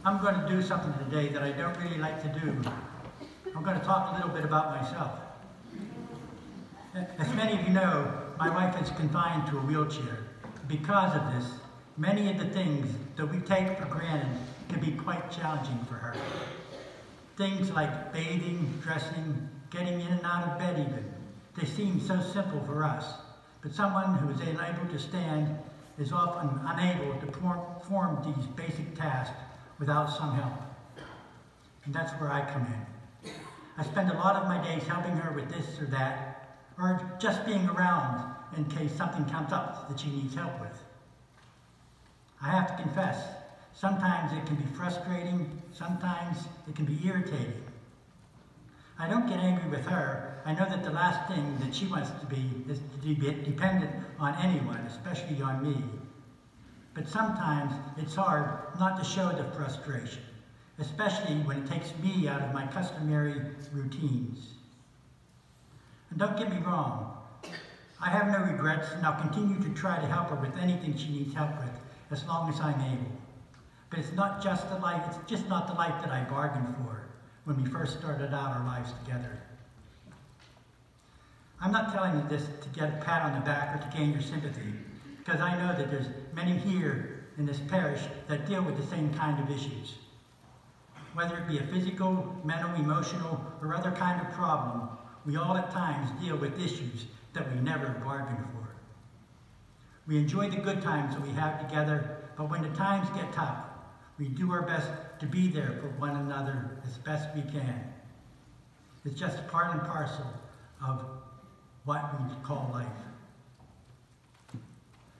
I'm going to do something today that I don't really like to do. I'm going to talk a little bit about myself. As many of you know, my wife is confined to a wheelchair. Because of this, many of the things that we take for granted can be quite challenging for her. Things like bathing, dressing, getting in and out of bed even. They seem so simple for us, but someone who is unable to stand is often unable to perform these basic tasks without some help. And that's where I come in. I spend a lot of my days helping her with this or that, or just being around in case something comes up that she needs help with. I have to confess, sometimes it can be frustrating, sometimes it can be irritating. I don't get angry with her. I know that the last thing that she wants to be is to be dependent on anyone, especially on me. But sometimes it's hard not to show the frustration, especially when it takes me out of my customary routines. And don't get me wrong, I have no regrets, and I'll continue to try to help her with anything she needs help with, as long as I'm able. But it's just not the life that I bargained for when we first started out our lives together. I'm not telling you this to get a pat on the back or to gain your sympathy, because I know that there's many here in this parish that deal with the same kind of issues. Whether it be a physical, mental, emotional, or other kind of problem, we all at times deal with issues that we never bargained for. We enjoy the good times that we have together, but when the times get tough, we do our best to be there for one another as best we can. It's just part and parcel of what we call life.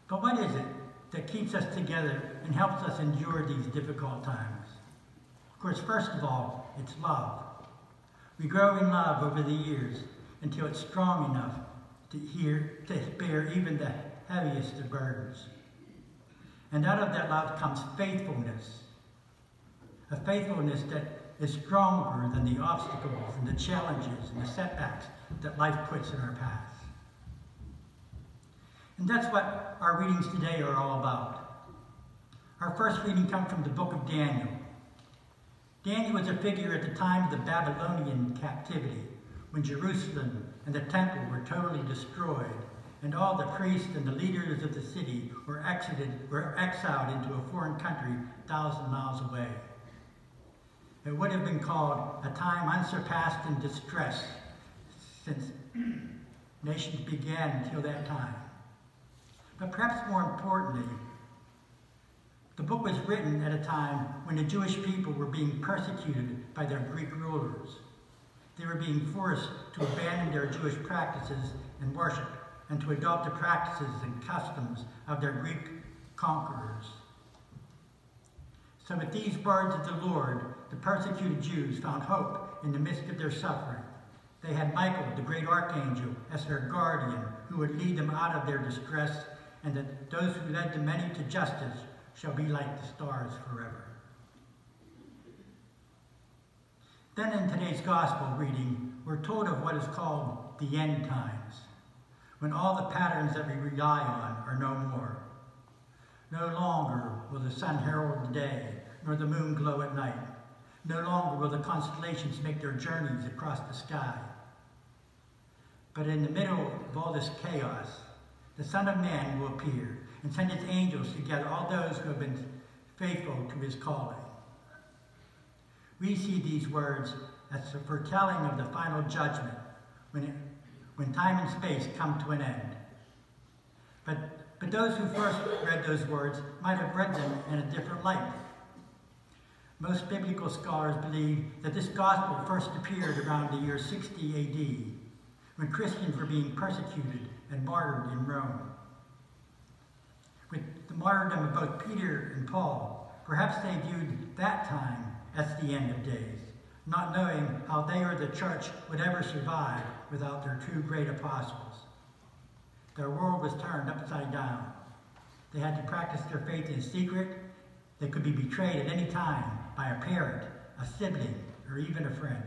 But what is it that keeps us together and helps us endure these difficult times? Of course, first of all, it's love. We grow in love over the years until it's strong enough to bear even the heaviest of burdens. And out of that love comes faithfulness. A faithfulness that is stronger than the obstacles and the challenges and the setbacks that life puts in our path. And that's what our readings today are all about. Our first reading comes from the book of Daniel. Daniel was a figure at the time of the Babylonian captivity, when Jerusalem and the temple were totally destroyed, and all the priests and the leaders of the city were exiled into a foreign country 1,000 miles away. It would have been called a time unsurpassed in distress since nations began until that time. But perhaps more importantly, the book was written at a time when the Jewish people were being persecuted by their Greek rulers. They were being forced to abandon their Jewish practices and worship and to adopt the practices and customs of their Greek conquerors. So with these words of the Lord, the persecuted Jews found hope in the midst of their suffering. They had Michael, the great archangel, as their guardian, who would lead them out of their distress, and that those who led the many to justice shall be like the stars forever. Then in today's gospel reading, we're told of what is called the end times, when all the patterns that we rely on are no more. No longer will the sun herald the day, nor the moon glow at night. No longer will the constellations make their journeys across the sky. But in the middle of all this chaos, the Son of Man will appear and send his angels to gather all those who have been faithful to his calling. We see these words as a foretelling of the final judgment, when time and space come to an end. But those who first read those words might have read them in a different light. Most biblical scholars believe that this gospel first appeared around the year 60 AD, when Christians were being persecuted and martyred in Rome. With the martyrdom of both Peter and Paul, perhaps they viewed that time as the end of days, not knowing how they or the church would ever survive without their two great apostles. Their world was turned upside down. They had to practice their faith in secret. They could be betrayed at any time by a parent, a sibling, or even a friend.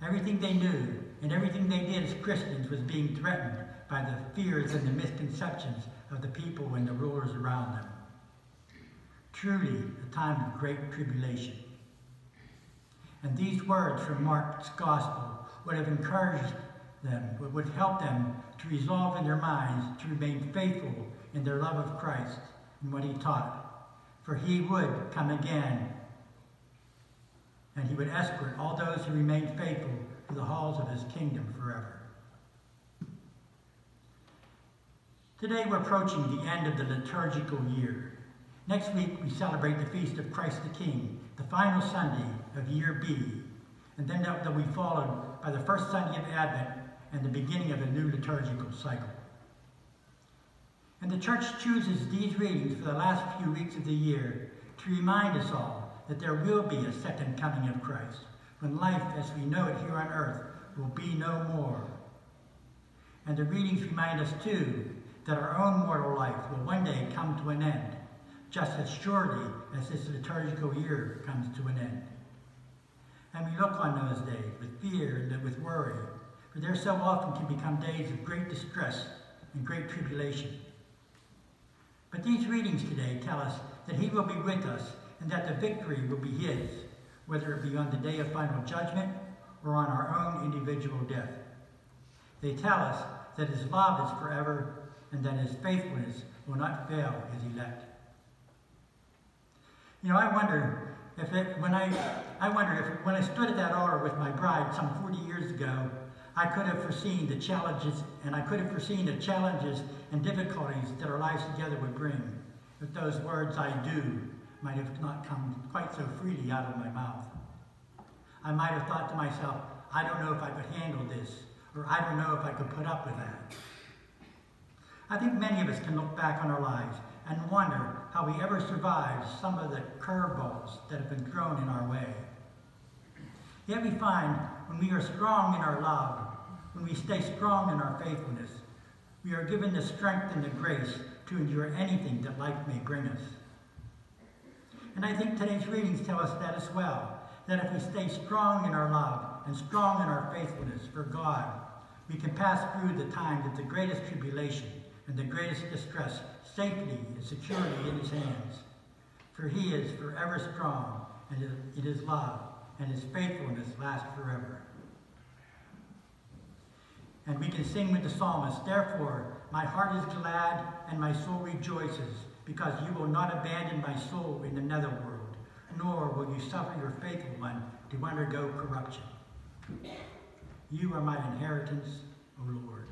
Everything they knew and everything they did as Christians was being threatened by the fears and the misconceptions of the people and the rulers around them. truly a time of great tribulation. And these words from Mark's Gospel would have encouraged them, would help them to resolve in their minds to remain faithful in their love of Christ and what he taught. For he would come again, and he would escort all those who remained faithful to the halls of his kingdom forever. Today we're approaching the end of the liturgical year. Next week we celebrate the Feast of Christ the King, the final Sunday of Year B, and then that will be followed by the first Sunday of Advent and the beginning of a new liturgical cycle. And the Church chooses these readings for the last few weeks of the year to remind us all that there will be a second coming of Christ, when life as we know it here on earth will be no more. And the readings remind us too that our own mortal life will one day come to an end, just as surely as this liturgical year comes to an end. And we look on those days with fear and with worry, for there so often can become days of great distress and great tribulation. But these readings today tell us that he will be with us and that the victory will be his, whether it be on the day of final judgment or on our own individual death. They tell us that his love is forever and that his faithfulness will not fail his elect. You know, I wonder if when I stood at that altar with my bride some 40 years ago, I could have foreseen the challenges, and difficulties that our lives together would bring. If those words "I do" might have not come quite so freely out of my mouth. I might have thought to myself, I don't know if I could handle this, or I don't know if I could put up with that. I think many of us can look back on our lives and wonder how we ever survived some of the curveballs that have been thrown in our way. Yet we find when we are strong in our love, when we stay strong in our faithfulness, we are given the strength and the grace to endure anything that life may bring us. And I think today's readings tell us that as well, that if we stay strong in our love and strong in our faithfulness for God, we can pass through the times of the greatest tribulation and the greatest distress safely and securely in his hands. For he is forever strong, and it is love, and his faithfulness lasts forever. And we can sing with the psalmist, "Therefore my heart is glad and my soul rejoices, because you will not abandon my soul in the netherworld, nor will you suffer your faithful one to undergo corruption. You are my inheritance, O Lord."